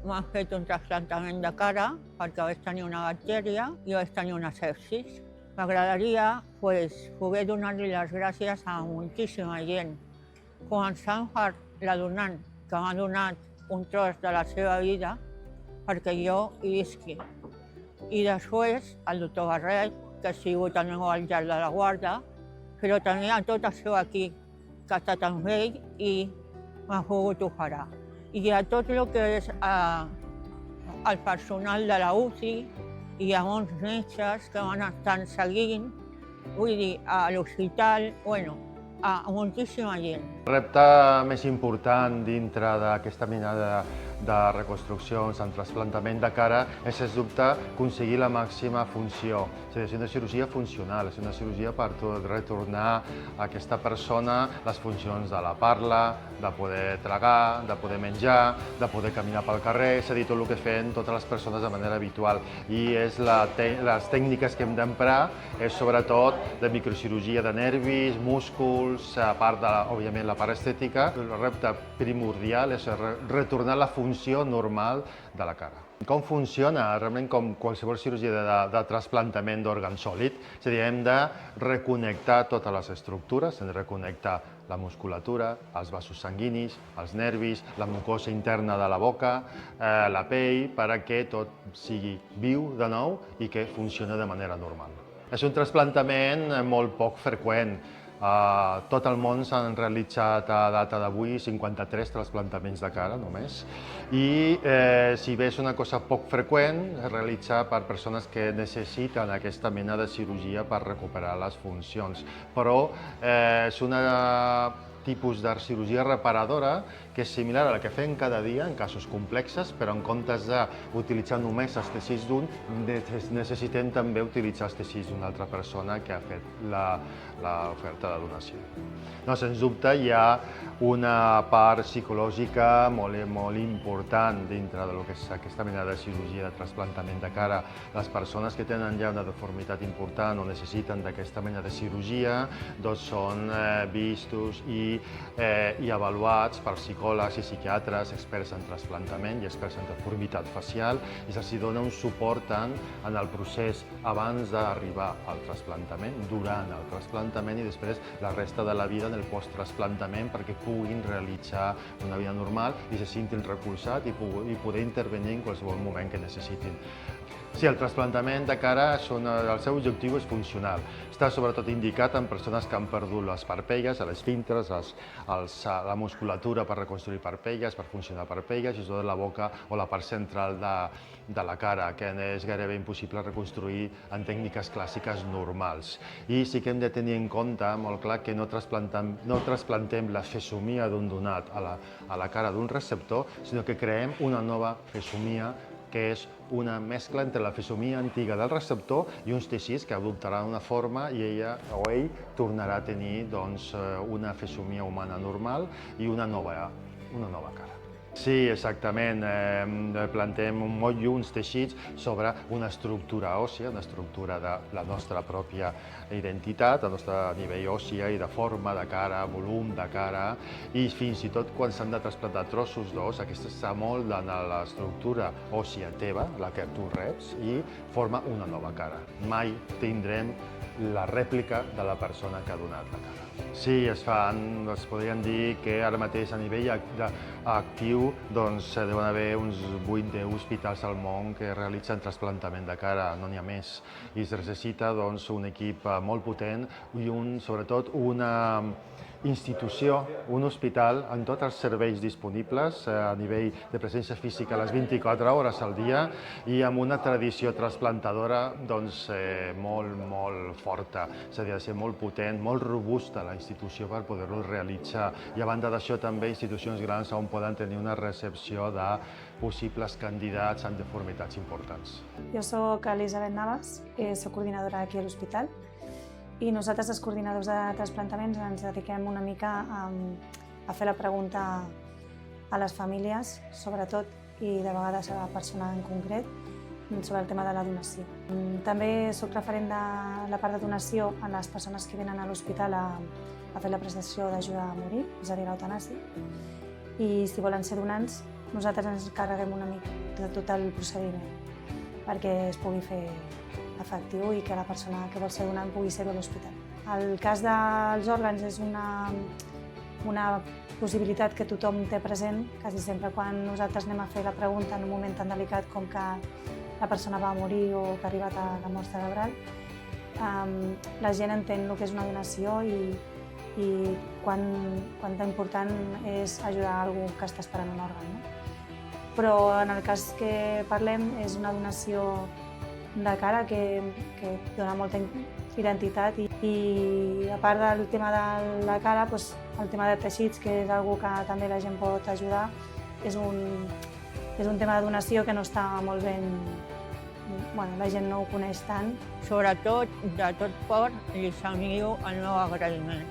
m'han fet un trasplantament de cara perquè vaig tenir una bactèria i vaig tenir una sepsis. M'agradaria poder donar-li les gràcies a moltíssima gent, començant per la donant, que m'ha donat un tros de la seva vida perquè jo hi visqui. I després el doctor Barret, que ha sigut el meu àngel de la guarda, però també a tot el seu equip, que ha estat amb ell i m'ha pogut operar. I a tot el que és el personal de la UCI i a molts metges que m'han estat seguint, vull dir, a l'hospital, a moltíssima gent. El repte més important dintre d'aquesta mena de reconstruccions en trasplantament de cara és, sens dubte, aconseguir la màxima funció. És a dir, és una cirurgia funcional, és una cirurgia per retornar a aquesta persona les funcions de la parla, de poder tragar, de poder menjar, de poder caminar pel carrer, és a dir, tot el que feien totes les persones de manera habitual. I les tècniques que hem d'emprar és sobretot de microcirurgia de nervis, músculs, a part de, òbviament, la part estètica. El repte primordial és retornar la funció normal de la cara. Com funciona? Realment com qualsevol cirurgia de trasplantament d'òrgan sòlid. És a dir, hem de reconnectar totes les estructures, hem de reconnectar la musculatura, els vasos sanguinis, els nervis, la mucosa interna de la boca, la pell, perquè tot sigui viu de nou i que funcioni de manera normal. És un trasplantament molt poc freqüent. A tot el món s'han realitzat a data d'avui 53 trasplantaments de cara només. I si bé és una cosa poc freqüent, es realitza per persones que necessiten aquesta mena de cirurgia per recuperar les funcions. Però és un tipus de cirurgia reparadora que és similar a la que fem cada dia en casos complexes, però en comptes d'utilitzar només els teixits d'un, necessitem també utilitzar els teixits d'una altra persona que ha fet l'oferta de donació. No, sens dubte, hi ha una part psicològica molt important dintre del que és aquesta mena de cirurgia de trasplantament de cara. Les persones que tenen ja una deformitat important o necessiten d'aquesta mena de cirurgia doncs són vistos i avaluats per psicòlegs i psiquiatres, experts en trasplantament i experts en deformitat facial, i se'ls dona un suport tant en el procés abans d'arribar al trasplantament, durant el trasplantament i després la resta de la vida en el post-trasplantament perquè puguin realitzar una vida normal i se sentin recolzats i poder intervenir en qualsevol moment que necessitin. Sí, el trasplantament de cara, el seu objectiu és funcional. Està sobretot indicat en persones que han perdut les parpelles, les esfínteres, la musculatura per reconstruir parpelles, per funcionar parpelles, i sobretot la boca o la part central de la cara, que és gairebé impossible reconstruir en tècniques clàssiques normals. I sí que hem de tenir en compte, molt clar, que no trasplantem la fesomia d'un donat a la cara d'un receptor, sinó que creem una nova fesomia que és una mescla entre la fesomia antiga del receptor i uns teixits que adoptaran una forma i ella o ell tornarà a tenir una fesomia humana normal i una nova cara. Sí, exactament. Plantem un motllo, uns teixits sobre una estructura òssia, una estructura de la nostra pròpia identitat, el nostre nivell òssia i de forma de cara, volum de cara, i fins i tot quan s'han de trasplantar trossos d'os, aquesta s'amolda en l'estructura òssia teva, la que tu reps, i forma una nova cara. Mai tindrem la rèplica de la persona que ha donat la cara. Sí, es podrien dir que ara mateix a nivell actiu deuen haver uns 8-10 hospitals al món que realitzen trasplantament de cara, no n'hi ha més. I es necessita un equip molt potent i sobretot una institució, un hospital amb tots els serveis disponibles a nivell de presència física les 24 hores al dia i amb una tradició trasplantadora molt forta. És a dir, ha de ser molt potent, molt robusta la institució per poder-ho realitzar. I a banda d'això també institucions grans on poden tenir una recepció de possibles candidats amb deformitats importants. Jo soc Elisabet Navas, soc coordinadora aquí a l'hospital. I nosaltres, els coordinadors de trasplantaments, ens dediquem una mica a fer la pregunta a les famílies, sobretot, i de vegades a la persona en concret, sobre el tema de la donació. També soc referent de la part de donació a les persones que venen a l'hospital a fer la prestació d'ajuda a morir, és a dir, l'eutanàsia. I si volen ser donants, nosaltres ens carreguem una mica de tot el procediment perquè es pugui fer efectiu i que la persona que vol ser donant pugui ser a l'hospital. El cas dels òrgans és una possibilitat que tothom té present, quasi sempre quan nosaltres anem a fer la pregunta en un moment tan delicat com que la persona va morir o que ha arribat a la mort cerebral. La gent entén el que és una donació i quant d'important és ajudar a algú que està esperant un òrgan. No? Però en el cas que parlem és una donació de cara que dona molta identitat i a part del tema de la cara, doncs, el tema de teixits, que és una que també la gent pot ajudar, és un tema de donació que no està molt ben... la gent no ho coneix tant. Sobretot, de tot cor, li envio el meu agraïment.